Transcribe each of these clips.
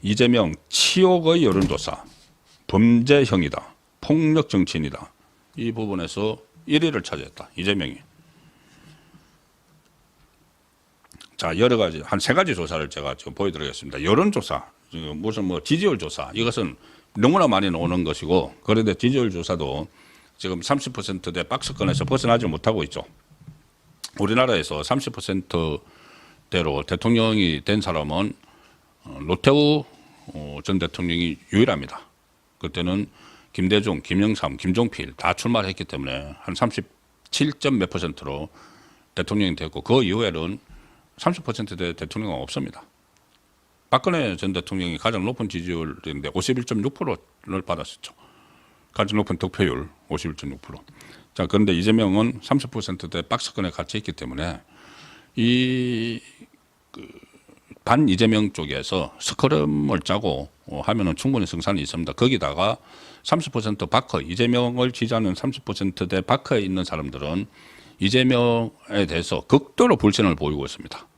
이재명 치욕의 여론조사, 범죄형이다, 폭력 정치인이다. 이 부분에서 1위를 차지했다. 이재명이. 자, 여러 가지, 한 3가지 조사를 제가 지금 보여드리겠습니다. 여론조사, 무슨 뭐 지지율 조사, 이것은 너무나 많이 나오는 것이고, 그런데 지지율 조사도 지금 30%대 박스권에서 벗어나지 못하고 있죠. 우리나라에서 30%대로 대통령이 된 사람은 노태우 전 대통령이 유일합니다. 그때는 김대중, 김영삼, 김종필 다 출마를 했기 때문에 한 37점 몇 %로 대통령이 됐고, 그 이후에는 30%대 대통령은 없습니다. 박근혜 전 대통령이 가장 높은 지지율인데 51.6%를 받았었죠. 가장 높은 득표율 51.6%. 자, 그런데 이재명은 30%대 박스권에 갇혀 있기 때문에 반 이재명 쪽에서 스크럼을 짜고 하면은 충분히 승산이 있습니다. 거기다가 30% 밖에, 이재명을 지지하는 30%대 밖에 있는 사람들은 이재명에 대해서 극도로 불신을 보이고 있습니다.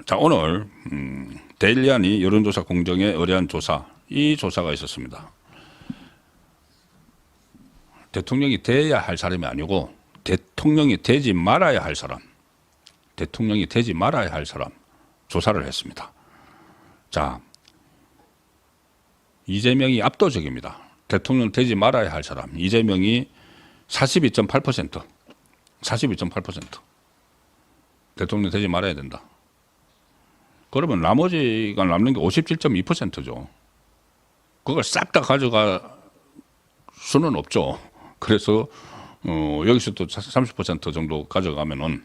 자, 오늘 데일리안이 여론조사 공정에 의뢰한 조사, 이 조사가 있었습니다. 대통령이 돼야 할 사람이 아니고 대통령이 되지 말아야 할 사람, 대통령이 되지 말아야 할 사람 조사를 했습니다. 자, 이재명이 압도적입니다. 대통령 되지 말아야 할 사람, 이재명이 42.8%, 42.8%. 대통령 되지 말아야 된다. 그러면 나머지가 남는 게 57.2%죠. 그걸 싹 다 가져갈 수는 없죠. 그래서 여기서 또 30% 정도 가져가면은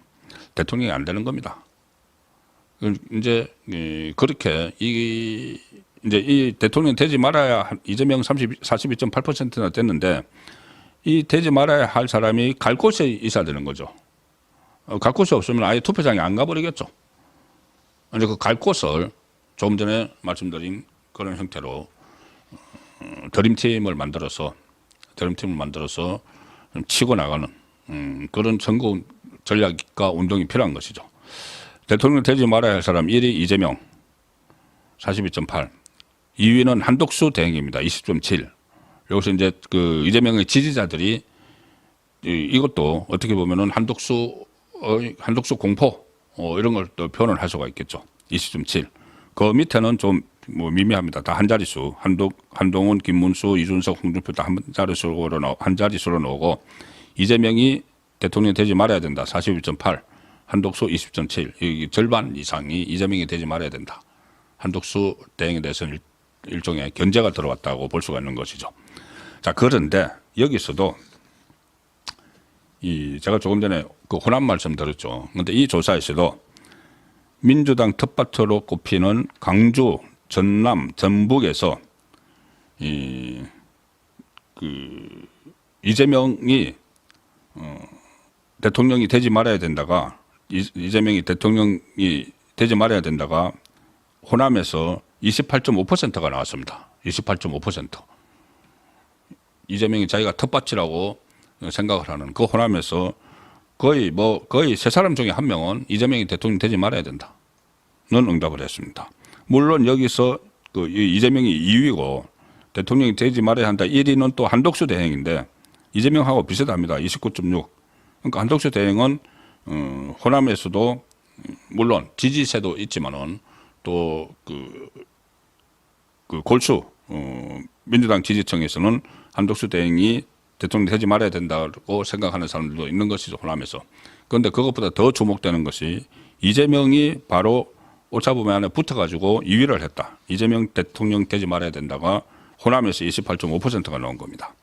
대통령이 안 되는 겁니다. 이제 그렇게 이제 이 대통령 되지 말아야 이재명 42.8%나 됐는데, 이 되지 말아야 할 사람이 갈 곳에 있어야 되는 거죠. 갈 곳이 없으면 아예 투표장에 안 가버리겠죠. 이제 그 갈 곳을 조금 전에 말씀드린 그런 형태로 드림팀을 만들어서 치고 나가는 그런 선거 전략과 운동이 필요한 것이죠. 대통령 되지 말아야 할 사람 1위 이재명 42.8, 2위는 한덕수 대행입니다. 20.7. 여기서 이제 그 이재명의 지지자들이 이것도 어떻게 보면은 한덕수 공포 이런 걸 또 표현을 할 수가 있겠죠. 20.7. 그 밑에는 좀 뭐 미미합니다. 다 한 자릿수. 한동훈, 김문수, 이준석, 홍준표 다 한 자릿수로 나오고, 이재명이 대통령이 되지 말아야 된다. 41.8. 한덕수 20.7. 이 절반 이상이 이재명이 되지 말아야 된다. 한덕수 대행에 대해서는 일종의 견제가 들어왔다고 볼 수가 있는 것이죠. 자, 그런데 여기서도 제가 조금 전에 그 호남 말씀 드렸죠. 그런데 이 조사에서도 민주당 텃밭으로 꼽히는 강주, 전남, 전북에서 이재명이 대통령이 되지 말아야 된다가, 이재명이 대통령이 되지 말아야 된다가 호남에서 28.5%가 나왔습니다. 28.5%. 이재명이 자기가 텃밭이라고 생각을 하는 그 호남에서 거의 세 사람 중에 한 명은 이재명이 대통령 되지 말아야 된다는 응답을 했습니다. 물론 여기서 그 이재명이 2위고 대통령이 되지 말아야 한다 1위는 또 한덕수 대행인데, 이재명하고 비슷합니다. 29.6. 그러니까 한덕수 대행은 호남에서도 물론 지지세도 있지만은 또 그 골수 민주당 지지층에서는 한덕수 대행이 대통령 되지 말아야 된다고 생각하는 사람들도 있는 것이죠, 호남에서. 그런데 그것보다 더 주목되는 것이 이재명이 바로 오차범위 안에 붙어가지고 2위를 했다. 이재명 대통령 되지 말아야 된다가 호남에서 28.5%가 나온 겁니다.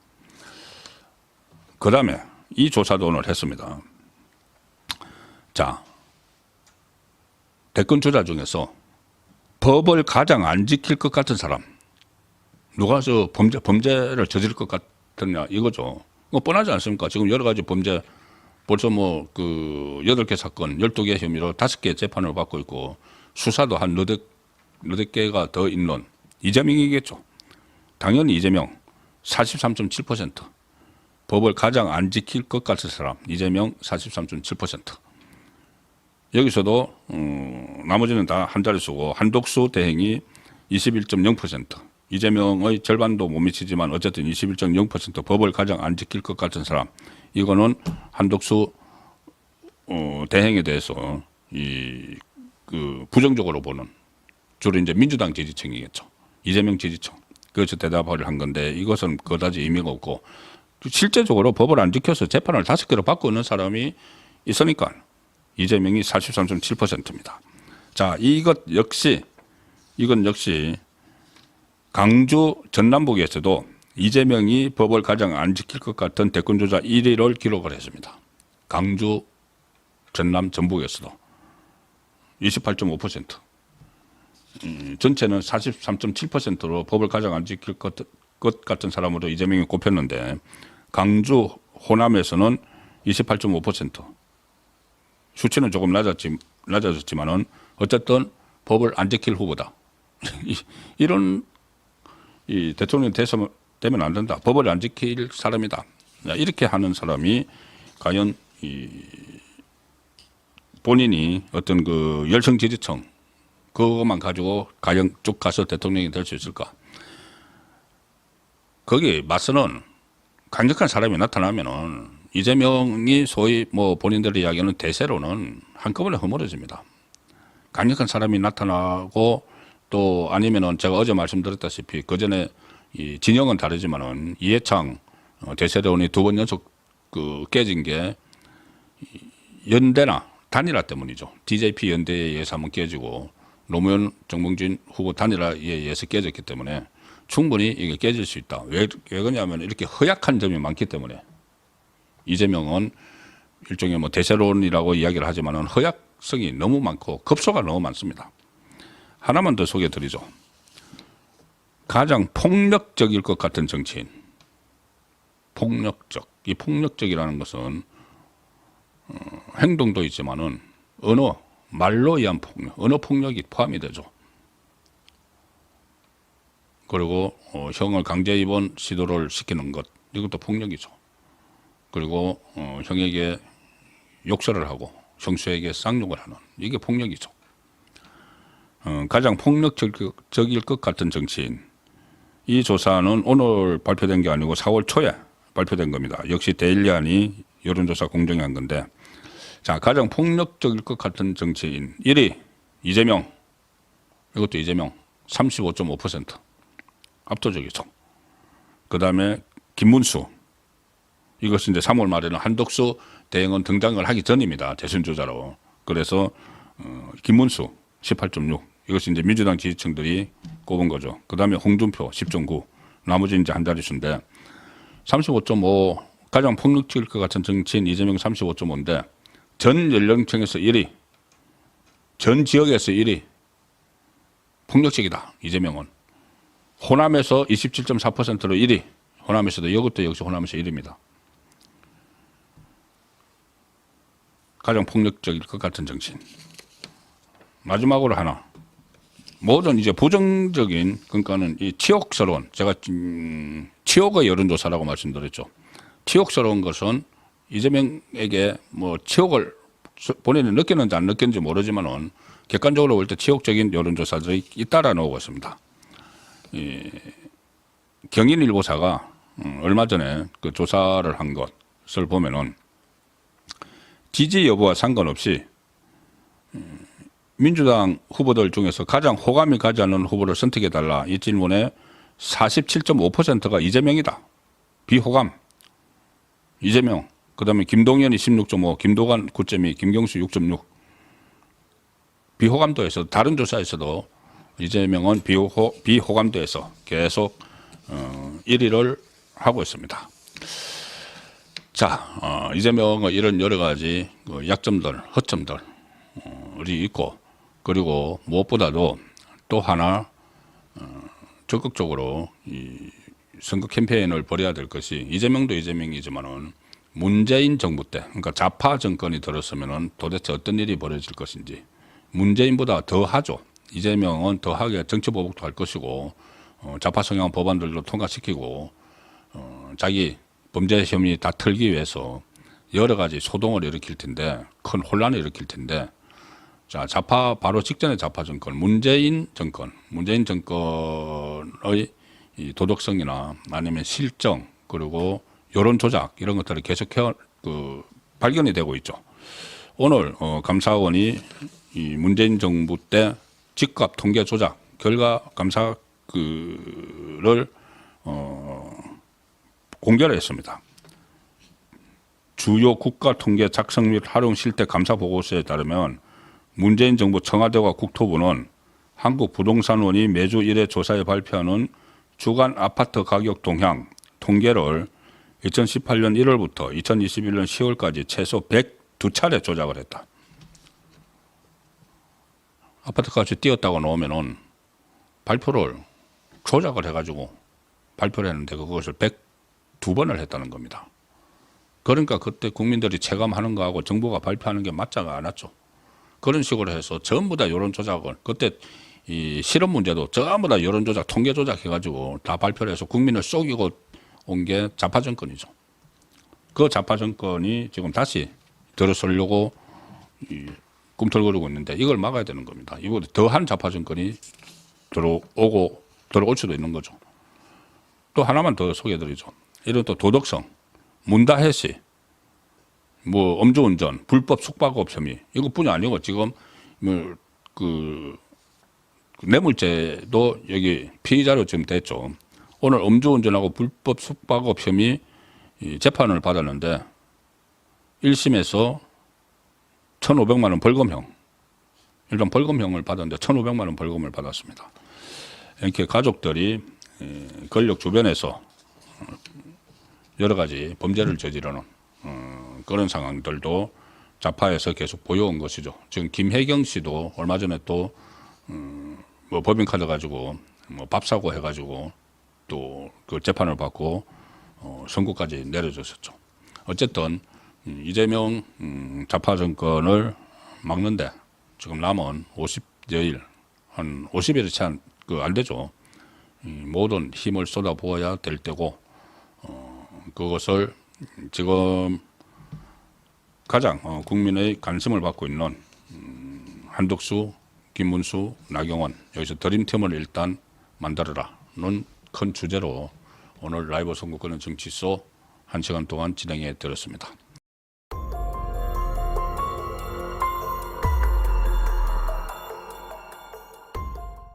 그 다음에 이 조사도 오늘 했습니다. 자, 대권 주자 중에서 법을 가장 안 지킬 것 같은 사람, 누가 범죄를 저지를 것 같느냐 이거죠. 뭐 뻔하지 않습니까? 지금 여러 가지 범죄, 벌써 뭐 그 8개 사건, 12개 혐의로 5개 재판을 받고 있고, 수사도 한 너댓 개가 더 있는 이재명이겠죠. 당연히 이재명 43.7%. 법을 가장 안 지킬 것 같은 사람, 이재명 43.7%. 여기서도 나머지는 다 한 자릿수고 한독수 대행이 21.0%, 이재명의 절반도 못 미치지만 어쨌든 21.0% 법을 가장 안 지킬 것 같은 사람, 이거는 한독수 대행에 대해서 그 부정적으로 보는 주로 이제 민주당 지지층이겠죠. 이재명 지지층. 그래서 대답을 한 건데 이것은 그다지 의미가 없고 실제적으로 법을 안 지켜서 재판을 5개로 받고 있는 사람이 있으니까 이재명이 43.7%입니다. 자, 이건 역시 강주 전남북에서도 이재명이 법을 가장 안 지킬 것 같은 대권주자 1위를 기록을 했습니다. 강주 전남 전북에서도 28.5%. 전체는 43.7%로 법을 가장 안 지킬 것 같은 사람으로 이재명이 꼽혔는데 강주 호남에서는 28.5%. 수치는 조금 낮아졌지만은 어쨌든 법을 안 지킬 후보다. 이런 이 대통령이 되면 안 된다. 법을 안 지킬 사람이다. 이렇게 하는 사람이 과연 본인이 어떤 그 열성 지지층 그것만 가지고 과연 쭉 가서 대통령이 될 수 있을까? 거기 맞서는 강력한 사람이 나타나면은 이재명이 소위 뭐 본인들이 이야기하는 대세로는 한꺼번에 허물어집니다. 강력한 사람이 나타나고 또 아니면은 제가 어제 말씀드렸다시피 그 전에 이 진영은 다르지만은 이해창 대세론이 2번 연속 그 깨진 게 연대나 단일화 때문이죠. DJP 연대에 의해서 한번 깨지고 노무현 정봉진 후보 단일화에 의해서 깨졌기 때문에 충분히 이게 깨질 수 있다. 왜 그러냐면 이렇게 허약한 점이 많기 때문에 이재명은 일종의 뭐 대세론이라고 이야기를 하지만은 허약성이 너무 많고 급소가 너무 많습니다. 하나만 더 소개해 드리죠. 가장 폭력적일 것 같은 정치인. 폭력적. 이 폭력적이라는 것은 행동도 있지만은 언어, 말로 의한 폭력, 언어 폭력이 포함이 되죠. 그리고 형을 강제 입원 시도를 시키는 것, 이것도 폭력이죠. 그리고 형에게 욕설을 하고 형수에게 쌍욕을 하는, 이게 폭력이죠. 가장 폭력적일 것 같은 정치인. 이 조사는 오늘 발표된 게 아니고 4월 초에 발표된 겁니다. 역시 데일리안이 여론조사 공정히 한 건데, 자, 가장 폭력적일 것 같은 정치인 1위 이재명. 이것도 이재명 35.5%. 압도적이죠. 그 다음에 김문수. 이것은 이제 3월 말에는 한독수 대행은 등장을 하기 전입니다. 대선 주자로. 그래서 김문수 18.6. 이것이 이제 민주당 지지층들이 꼽은 거죠. 그 다음에 홍준표 10.9. 나머지 이제 한 자릿수인데 35.5. 가장 폭력적일 것 같은 정치인 이재명 35.5인데 전 연령층에서 1위, 전 지역에서 1위. 폭력적이다. 이재명은. 호남에서 27.4%로 1위. 호남에서도 이것도 역시 호남에서 1위입니다. 가장 폭력적일 것 같은 정치인. 마지막으로 하나. 모든 이제 부정적인, 그러니까는 이 치욕스러운, 제가 치욕의 여론조사라고 말씀드렸죠. 치욕스러운 것은 이재명에게 뭐 치욕을 본인이 느꼈는지 안 느꼈는지 모르지만은 객관적으로 볼 때 치욕적인 여론조사들이 잇따라 나오고 있습니다. 경인일보사가 얼마 전에 그 조사를 한 것을 보면은 지지 여부와 상관없이 민주당 후보들 중에서 가장 호감이 가지 않는 후보를 선택해달라. 이 질문에 47.5%가 이재명이다. 비호감. 이재명. 그 다음에 김동연이 16.5, 김도관 9.2, 김경수 6.6. 비호감도에서 다른 조사에서도 이재명은 비호감도에서 계속 1위를 하고 있습니다. 자, 이재명은 이런 여러 가지 약점들, 허점들이 있고, 그리고 무엇보다도 또 하나 적극적으로 이 선거 캠페인을 벌여야 될 것이, 이재명도 이재명이지만은 문재인 정부 때, 그러니까 좌파 정권이 들었으면은 도대체 어떤 일이 벌어질 것인지. 문재인보다 더 하죠. 이재명은 더하게 정치 보복도 할 것이고, 좌파 성향 법안들도 통과시키고, 자기 범죄 혐의 다 털기 위해서 여러 가지 소동을 일으킬 텐데, 큰 혼란을 일으킬 텐데, 자, 좌파 바로 직전의 좌파 정권, 문재인 정권의 이 도덕성이나 아니면 실정 그리고 여론 조작 이런 것들이 계속 발견이 되고 있죠. 오늘 감사원이 이 문재인 정부 때 집값 통계 조작 결과 감사 를 공개를 했습니다. 주요 국가 통계 작성 및 활용 실태 감사 보고서에 따르면 문재인 정부 청와대와 국토부는 한국부동산원이 매주 1회 조사에 발표하는 주간 아파트 가격 동향 통계를 2018년 1월부터 2021년 10월까지 최소 102차례 조작을 했다. 아파트 값이 뛰었다고 나오면은 발표를 조작을 해가지고 발표를 했는데 그것을 102번을 했다는 겁니다. 그러니까 그때 국민들이 체감하는 거하고 정부가 발표하는 게 맞지가 않았죠. 그런 식으로 해서 전부 다 여론 조작을 그때 이 실업 문제도 전부 다 여론 조작, 통계 조작 해가지고 다 발표를 해서 국민을 속이고 온 게 좌파 정권이죠. 그 좌파 정권이 지금 다시 들어서려고 꿈틀거리고 있는데 이걸 막아야 되는 겁니다. 이보다 더한 좌파 정권이 들어올 수도 있는 거죠. 또 하나만 더 소개해드리죠. 이런 또 도덕성, 문다혜씨, 뭐 음주운전, 불법 숙박업 혐의 이것뿐이 아니고 지금 뇌물죄도 여기 피의자로 지금 됐죠. 오늘 음주운전하고 불법 숙박업 혐의 재판을 받았는데 1심에서 1,500만 원 벌금형, 일단 벌금형을 받았는데 1,500만 원 벌금을 받았습니다. 이렇게 가족들이 권력 주변에서 여러 가지 범죄를 저지르는 그런 상황들도 좌파에서 계속 보여온 것이죠. 지금 김혜경 씨도 얼마 전에 또 뭐 법인카드 가지고 뭐 밥 사고 해가지고 또 그 재판을 받고 선고까지 내려졌었죠. 어쨌든 이재명 좌파 정권을 막는데 지금 남은 50여일, 한 50일이 채 안 되죠. 모든 힘을 쏟아부어야 될 때고 그것을 지금 가장 국민의 관심을 받고 있는 한덕수, 김문수, 나경원 여기서 드림팀을 일단 만들어라는 큰 주제로 오늘 라이브 선거권은 정치소 1시간 동안 진행해 드렸습니다.